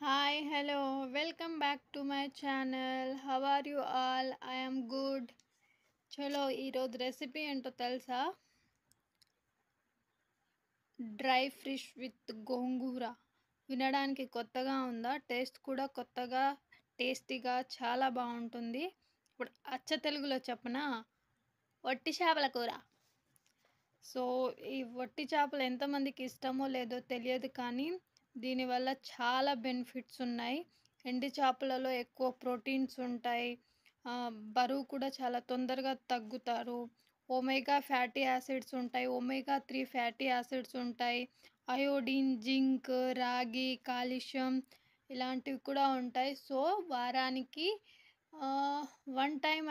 Hi, hello, welcome back to my channel. How are you all? I am good. చలో ఈరోజు recipe ఏంటో తెలుసా? Dry fish with గోంగూర. వినడానికి కొత్తగా ఉందా? టేస్ట్ కూడా కొత్తగా టేస్టీగా చాలా బాగుంటుంది. ఇప్పుడు అచ్చ తెలుగులో చెప్పనా? వట్టి చేపల కూర. సో ఈ వట్టి చేపలు ఎంతమందికి ఇష్టమో లేదో తెలియదు, కానీ దీనివల్ల చాలా బెనిఫిట్స్ ఉన్నాయి. ఎండి చేపలలో ఎక్కువ ప్రోటీన్స్ ఉంటాయి. బరువు కూడా చాలా తొందరగా తగ్గుతారు. ఒమేగా ఫ్యాటీ యాసిడ్స్ ఉంటాయి, ఒమేగా 3 ఫ్యాటీ యాసిడ్స్ ఉంటాయి, అయోడిన్, జింక్, రాగి, కాల్షియం ఇలాంటివి కూడా ఉంటాయి. సో వారానికి వన్ టైం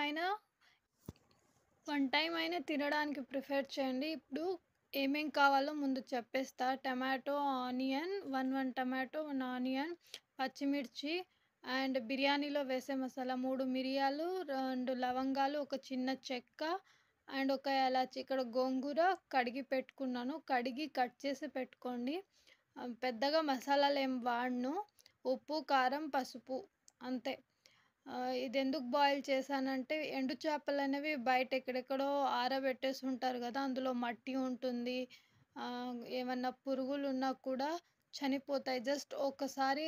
అయినా తినడానికి ప్రిఫర్ చేయండి. ఇప్పుడు ఏమేం కావాలో ముందు చెప్పేస్తా. Tomato, onion, one tomato, 1 onion, పచ్చిమిర్చి అండ్ బిర్యానీలో వేసే మసాలా 3 మిరియాలు, 2 లవంగాలు, ఒక చిన్న చెక్క అండ్ ఒక యాలచి. ఇక్కడ గోంగూర కడిగి పెట్టుకున్నాను, కడిగి కట్ చేసి పెట్టుకోండి. పెద్దగా మసాలాలు ఏం వాడను, ఉప్పు, కారం, పసుపు అంతే. ఇది ఎందుకు బాయిల్ చేశానంటే ఎండు చేపలు అనేవి బయట ఎక్కడెక్కడో ఆరబెట్టేసి ఉంటారు కదా, అందులో మట్టి ఉంటుంది. ఏమన్నా పురుగులు ఉన్నా కూడా చనిపోతాయి. జస్ట్ ఒకసారి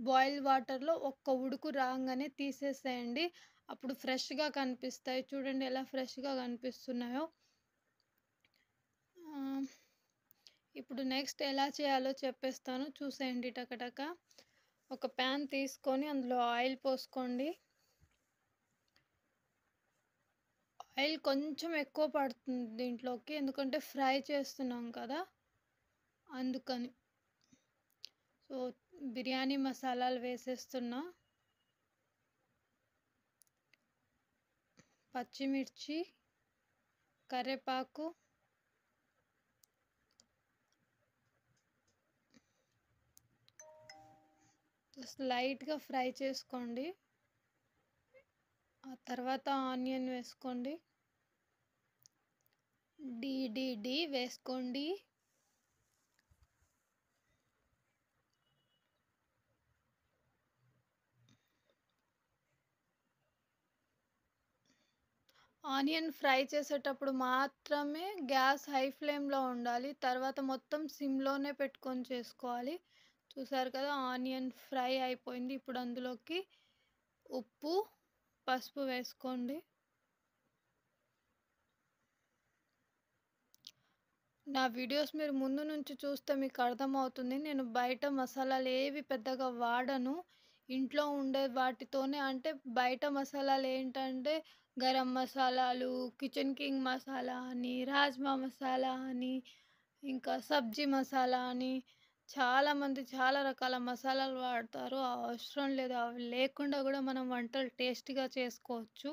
బాయిల్ వాటర్లో ఒక్క ఉడుకు రాగానే తీసేసేయండి, అప్పుడు ఫ్రెష్గా కనిపిస్తాయి. చూడండి ఎలా ఫ్రెష్గా కనిపిస్తున్నాయో. ఇప్పుడు నెక్స్ట్ ఎలా చేయాలో చెప్పేస్తాను, చూసేయండి టకటక. ఒక ప్యాన్ తీసుకొని అందులో ఆయిల్ పోసుకోండి. ఆయిల్ కొంచెం ఎక్కువ పడుతుంది దీంట్లోకి, ఎందుకంటే ఫ్రై చేస్తున్నాం కదా అందుకని. సో బిర్యానీ మసాలాలు వేసేస్తున్నా. పచ్చిమిర్చి, కరివేపాకు, జస్ట్ లైట్గా ఫ్రై చేసుకోండి. ఆ తర్వాత ఆనియన్ వేసుకోండి, డి వేసుకోండి. ఆనియన్ ఫ్రై చేసేటప్పుడు మాత్రమే గ్యాస్ హై ఫ్లేమ్లో ఉండాలి, తర్వాత మొత్తం సిమ్లోనే పెట్టుకొని చేసుకోవాలి. చూసారు కదా, ఆనియన్ ఫ్రై అయిపోయింది. ఇప్పుడు అందులోకి ఉప్పు, పసుపు వేసుకోండి. నా వీడియోస్ మీరు ముందు నుంచి చూస్తే మీకు అర్థమవుతుంది, నేను బయట మసాలాలు ఏవి పెద్దగా వాడను. ఇంట్లో ఉండే వాటితోనే, అంటే బయట మసాలాలు ఏంటంటే గరం మసాలాలు, కిచెన్ కింగ్ మసాలా అని, రాజ్మా మసాలా అని, ఇంకా సబ్జీ మసాలా అని చాలామంది చాలా రకాల మసాలాలు వాడతారు. అవసరం లేదు, అవి లేకుండా కూడా మనం వంటలు టేస్టీగా చేసుకోవచ్చు.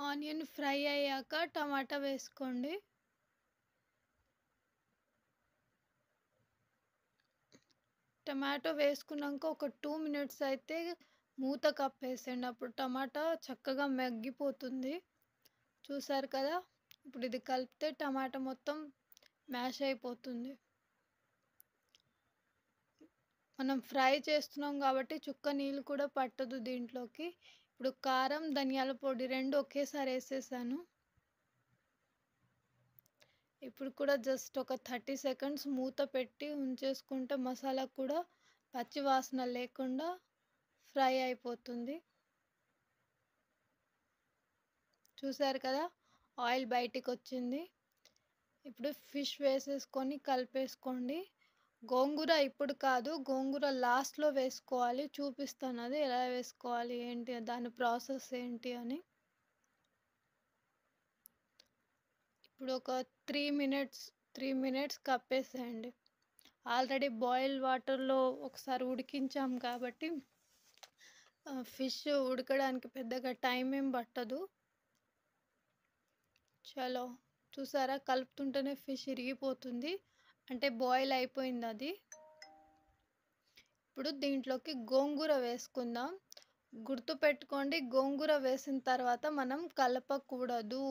ఆనియన్ ఫ్రై అయ్యాక టమాటా వేసుకోండి. టమాటో వేసుకున్నాక ఒక 2 మినిట్స్ అయితే మూత కప్పేసేయండి, అప్పుడు టమాటా చక్కగా మగ్గిపోతుంది. చూసారు కదా, ఇప్పుడు ఇది కలిపితే టమాటా మొత్తం మ్యాష్ అయిపోతుంది. మనం ఫ్రై చేస్తున్నాం కాబట్టి చుక్క నీళ్ళు కూడా పట్టదు దీంట్లోకి. ఇప్పుడు కారం, ధనియాల పొడి రెండు ఒకేసారి వేసేసాను. ఇప్పుడు కూడా జస్ట్ ఒక 30 సెకండ్స్ మూత పెట్టి ఉంచేసుకుంటే మసాలా కూడా పచ్చి వాసన లేకుండా ఫ్రై అయిపోతుంది. చూసారు కదా, ఆయిల్ బయటికి వచ్చింది. ఇప్పుడు ఫిష్ వేసేసుకొని కలిపేసుకోండి. గోంగూర ఇప్పుడు కాదు, గోంగూర లాస్ట్లో వేసుకోవాలి. చూపిస్తాను అది ఎలా వేసుకోవాలి ఏంటి, దాని ప్రాసెస్ ఏంటి అని. ఇప్పుడు ఒక 3 మినిట్స్ కప్పేసేయండి. ఆల్రెడీ బాయిల్ వాటర్లో ఒకసారి ఉడికించాం కాబట్టి ఫిష్ ఉడకడానికి పెద్దగా టైం ఏం పట్టదు. చలో, చూసారా, కలుపుతుంటేనే ఫిష్ ఇరిగిపోతుంది, అంటే బాయిల్ అయిపోయింది అది. ఇప్పుడు దీంట్లోకి గోంగూర వేసుకుందాం. గుర్తుపెట్టుకోండి, గోంగూర వేసిన తర్వాత మనం కలపకూడదు.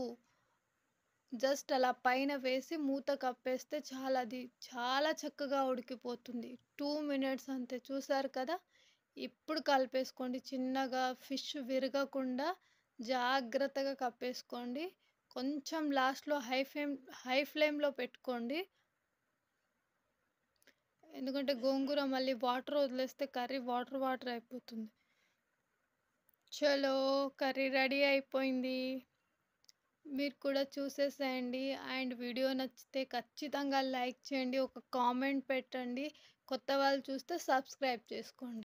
జస్ట్ అలా పైన వేసి మూత కప్పేస్తే చాలా అది చాలా చక్కగా ఉడికిపోతుంది. 2 మినిట్స్ అంతే. చూసారు కదా! ఇప్పుడు కలిపేసుకోండి. చిన్నగా ఫిష్ విరగకుండా జాగ్రత్తగా కప్పేసుకోండి. కొంచెం లాస్ట్‌లో హై ఫ్లేమ్‌లో పెట్టుకోండి. ఎందుకంటే గోంగూర మళ్ళీ వాటర్ వదిలేస్తే కర్రీ వాటర్ వాటర్ అయిపోతుంది. చలో కర్రీ రెడీ అయిపోయింది. మీరు కూడా చూసేసేయండి. అండ్ వీడియో నచ్చితే ఖచ్చితంగా లైక్ చేయండి. ఒక కామెంట్ పెట్టండి. కొత్త వాళ్ళు చూస్తే సబ్స్క్రైబ్ చేసుకోండి.